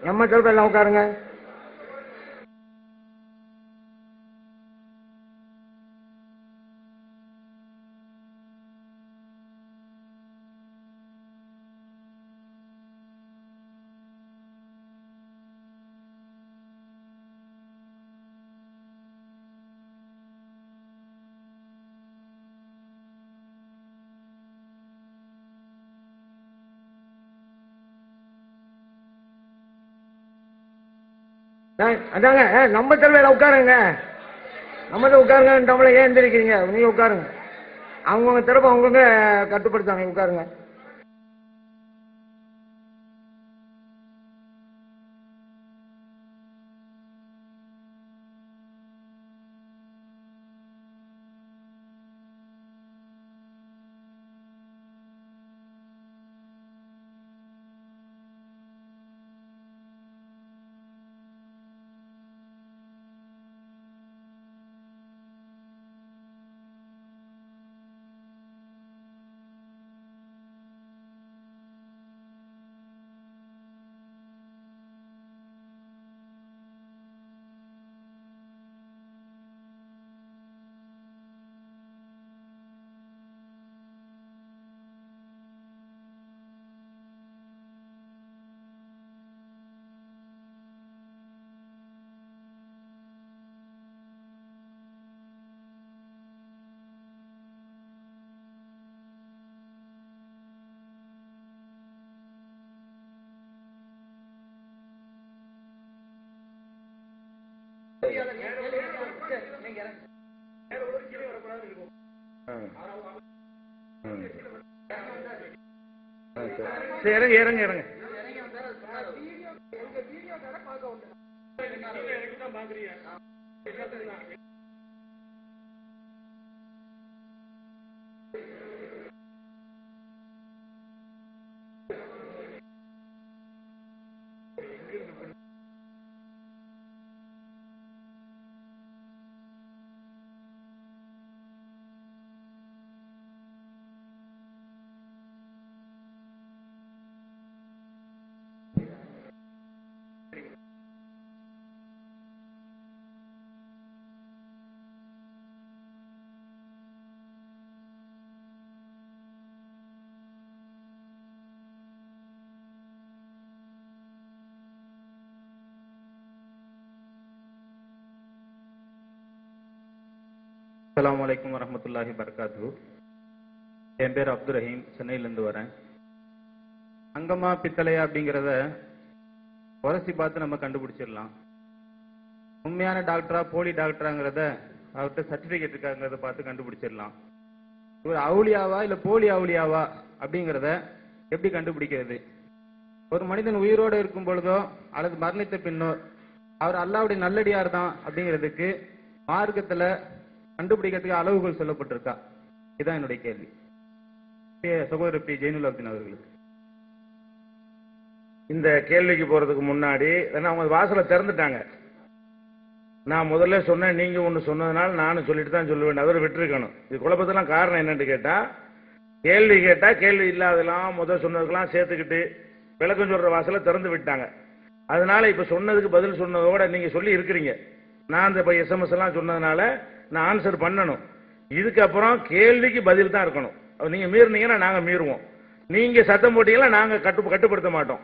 நம்ம தரப்பு எல்லாம் உட்காருங்க. அதாங்க நம்ம தலைமையில உட்காருங்க. நம்ம தான் உட்காருங்க. நம்மள ஏன் எந்திரிக்கிறீங்க? நீங்க உட்காருங்க. அவங்கவுங்க தரப்பு அவங்கவுங்க கட்டுப்படுத்தாங்க. உட்காருங்க. இறங்க இறங்க இறங்க. அஸ்ஸலாமு அலைக்கும் வரஹ்மத்துல்லாஹி வபரகாத்துஹு. என் பேர் அப்துல் ரஹீம், சென்னையிலேருந்து வரேன். அங்கமா பித்தளையா அப்படிங்கிறத உரசி பார்த்து நம்ம கண்டுபிடிச்சிடலாம். உண்மையான டாக்டரா போலி டாக்டராங்கிறத அவர்கிட்ட சர்டிபிகேட் இருக்காங்கிறத பார்த்து கண்டுபிடிச்சிடலாம். ஒரு அவுளியாவா இல்ல போலி அவுளியாவா அப்படிங்கிறத எப்படி கண்டுபிடிக்கிறது? ஒரு மனிதன் உயிரோடு இருக்கும் பொழுதோ அல்லது மரணித்த பின்னோ அவர் அல்லாஹ்வுடைய நல்லடியார் தான் அப்படிங்கிறதுக்கு மார்க்கத்துல கண்டுபிடிக்கிறதுக்கு அளவுகள் சொல்லப்பட்டிருக்கா? இதுதான் என்னுடைய கேள்வி. சகோதரர் பி ஜெயினுல் அப்தீன் அவர்களுக்கு. இந்த கேள்விக்கு போறதுக்கு முன்னாடி அவங்க வாசலை திறந்துட்டாங்க. நான் முதல்ல சொன்னேன், நீங்க ஒண்ணு சொன்னதுனால நானும் சொல்லிட்டு தான் சொல்லுவேன். அவரை விட்டுருக்கணும். இது குழப்பத்தெல்லாம் காரணம் என்னன்னு கேட்டா, கேள்வி கேட்டா கேள்வி இல்லாதெல்லாம் முதல் சொன்னதுக்கெல்லாம் சேர்த்துக்கிட்டு விளக்கம் சொல்ற வாசலை திறந்து விட்டாங்க. அதனால இப்ப சொன்னதுக்கு பதில் சொன்னதோட நீங்க சொல்லி இருக்கிறீங்க. நான் அந்த SMS எல்லாம் சொன்னதுனால நான் ஆன்சர் பண்ணணும். இதுக்கப்புறம் கேள்விக்கு பதில் தான் இருக்கணும். நீங்க மீறினீங்கன்னா நாங்க மீறுவோம். நீங்க சத்தம் போட்டீங்கன்னா நாங்க கட்டுப்படுத்த மாட்டோம்.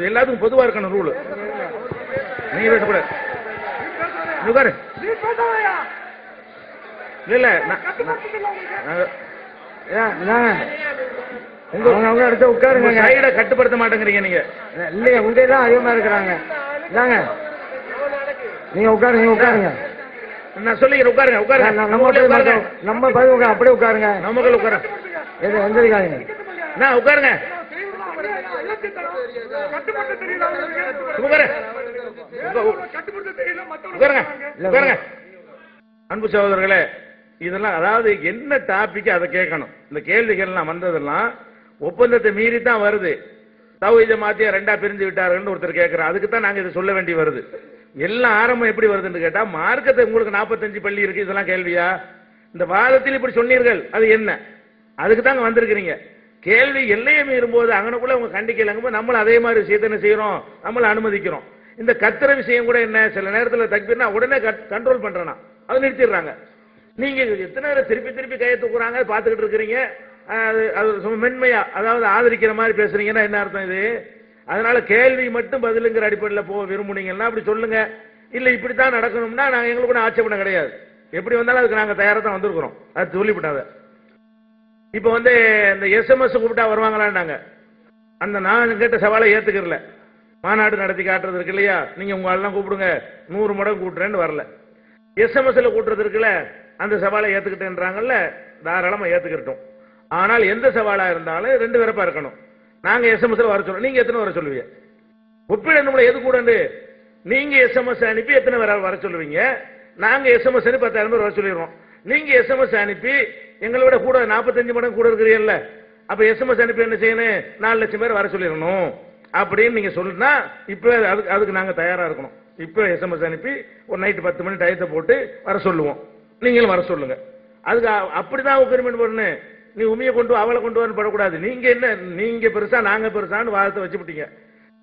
எல்லாத்துக்கும் பொதுவா இருக்கணும் ரூல். நீங்க பேசக்கூடாது. இல்ல உங்க அடுத்த உட்காருங்க. சைட கட்டுப்படுத்த மாட்டேங்கிறீங்க நீங்க. இல்லையா உங்க தான் அதிகமா இருக்கிறாங்க. நீங்க உட்காருங்க. நீங்க உட்காருங்க. நான் சொல்லிக்கிறேன். உட்காருங்க உட்காருங்க. நம்ம பதிவு அப்படியே உட்காருங்க. நமக்கு உட்கார எந்திரிக்காதீங்க. நான் உட்காருங்க. அன்பு சகோதரர்களே, இதெல்லாம் அதாவது என்ன டாபிக் அதை கேட்கணும். இந்த கேள்விகள் வந்ததெல்லாம் ஒப்பந்தத்தை மீறி தான் வருது. தௌஹீத் ஜமாத்தியா ரெண்டா பிரிஞ்சு விட்டார்கள் ஒருத்தர் கேட்கிறார். அதுக்கு தான் நாங்க இதை சொல்ல வேண்டி வருது. எல்லாம் ஆரம்பம் எப்படி வருதுன்னு கேட்டா, மார்க்கத்தை உங்களுக்கு 45 பள்ளி இருக்கு, இதெல்லாம் கேள்வியா? இந்த வாதத்தில் இப்படி சொன்னீர்கள், அது என்ன? அதுக்கு தாங்க வந்திருக்கிறீங்க. கேள்வி எல்லையை மீறும் போது அங்கனக்குள்ள அவங்க கண்டிக்கலங்க நம்மள அதே மாதிரி விஷயத்தை என்ன செய்யறோம், நம்மள அனுமதிக்கிறோம். இந்த கத்துற விஷயம் கூட என்ன, சில நேரத்தில் தக்பீர்னா உடனே கண்ட்ரோல் பண்றேனா அதை நிறுத்திடுறாங்க. நீங்க எத்தனை நேரம் திருப்பி திருப்பி கையை தூக்குறாங்க பார்த்துக்கிட்டு இருக்கிறீங்க. அது மென்மையா, அதாவது ஆதரிக்கிற மாதிரி பேசுறீங்கன்னா என்ன அர்த்தம் இது? அதனால கேள்வி மட்டும் பதிலுங்கிற அடிப்படையில் போக விரும்புனீங்கன்னா அப்படி சொல்லுங்க. இல்ல இப்படித்தான் நடக்கணும்னா நாங்க எங்களுக்கு ஆட்சேபனை கிடையாது. எப்படி வந்தாலும் அதுக்கு நாங்க தயாரா தான் வந்திருக்கிறோம். அது சொல்லிவிட்டாத. இப்ப இந்த SMS கூப்பிட்டா வருவாங்களான்னாங்க. அந்த நான் கேட்ட சவாலை ஏத்துக்கிறல. மாநாடு நடத்தி காட்டுறது இருக்கு இல்லையா, நீங்க உங்க ஆள்லாம் கூப்பிடுங்க 100 மடங்கு கூட்டுறேன்னு வரல. SMSல கூட்டுறது இருக்குல்ல, அந்த சவாலை ஏத்துக்கிட்டேன்றாங்கல்ல, தாராளமா ஏத்துக்கிட்டோம். ஆனால் எந்த சவாலா இருந்தாலும் 2 தரப்பா இருக்கணும். நாங்க SMSல வர சொல்றோம், நீங்க எத்தனை வர சொல்லுவீங்க? ஒப்பிடணும்ல எது கூட நீங்க SMS அனுப்பி எத்தனை வர சொல்லுவீங்க? நாங்க SMS அனுப்பி 10,000 பேர் வர சொல்லிடுறோம். நீங்க SMS அனுப்பி எங்களை விட கூட 45 மடங்கு கூட இருக்கிறீங்கல்ல, அப்ப SMS அனுப்பி என்ன செய்யணும்? 4 லட்சம் பேர் வர சொல்லிடணும் அப்படின்னு நீங்க சொல்லுனா இப்ப அதுக்கு நாங்க தயாரா இருக்கணும். இப்ப SMS அனுப்பி ஒரு நைட் 10 மணி டயத்தை போட்டு வர சொல்லுவோம். நீங்களும் வர சொல்லுங்க. அதுக்கு அப்படிதான் அக்ரிமெண்ட் பண்ணணும். நீ உண்மையை கொண்டு அவளை கொண்டு வரணும் படக்கூடாது. நீங்க என்ன, நீங்க பெருசா நாங்க பெருசான்னு வாதத்தை வச்சுட்டீங்க.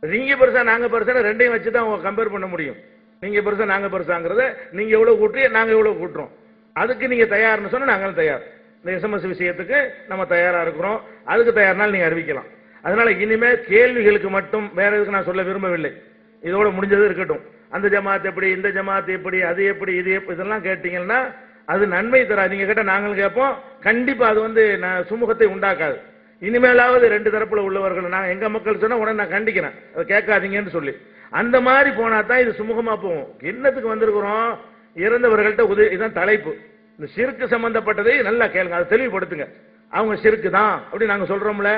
நீங்க பெருசா நாங்க பெருசா ரெண்டையும் வச்சுதான் அவங்க கம்பேர் பண்ண முடியும். நீங்க பெருசா நாங்க பெருசாங்கிறத நீங்க எவ்வளவு கூட்டி நாங்க எவ்வளவு கூட்டுறோம், அதுக்கு நீங்க தயார்னு சொன்னா நாங்களும் தயார். இந்த SMS விஷயத்துக்கு நம்ம தயாரா இருக்கிறோம். அதுக்கு தயார்னாலும் நீங்க அறிவிக்கலாம். அதனால இனிமே கேள்விகளுக்கு மட்டும், வேற எதுக்கு நான் சொல்ல விரும்பவில்லை. இதோட முடிஞ்சது இருக்கட்டும். அந்த ஜமாத் எப்படி, இந்த ஜமாத் எப்படி, அது எப்படி, இது எப்படி, இதெல்லாம் கேட்டீங்கன்னா அது நன்மை தராது. நீங்க கேட்ட நாங்களும் கேட்போம். கண்டிப்பா அது சுமூகத்தை உண்டாக்காது. இனிமேலாவது 2 தரப்புல உள்ளவர்கள், நான் எங்க மக்கள் சொன்னா உடனே நான் கண்டிக்கிறேன், அதை கேட்காதீங்கன்னு சொல்லி. அந்த மாதிரி போனா தான் இது சுமூகமா போகும். என்னத்துக்கு வந்திருக்கிறோம்? இறந்தவர்கள்ட்ட இதுதான் தலைப்பு. இந்த சிறுக்கு சம்பந்தப்பட்டதை நல்லா கேளுங்க, அதை தெளிவுபடுத்துங்க. அவங்க சிறுக்கு தான் அப்படி நாங்க சொல்றோம்ல,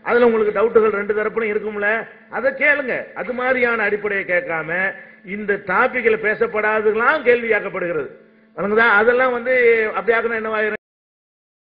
அதுல உங்களுக்கு டவுட்டுகள் 2 தரப்புலையும் இருக்கும்ல, அதை கேளுங்க. அது மாதிரியான அடிப்படையை கேட்காம இந்த டாபிக்ல பேசப்படாததெல்லாம் கேள்வியாக்கப்படுகிறது. அதெல்லாம் அப்படியாக்கணும் என்னவாயிரும்?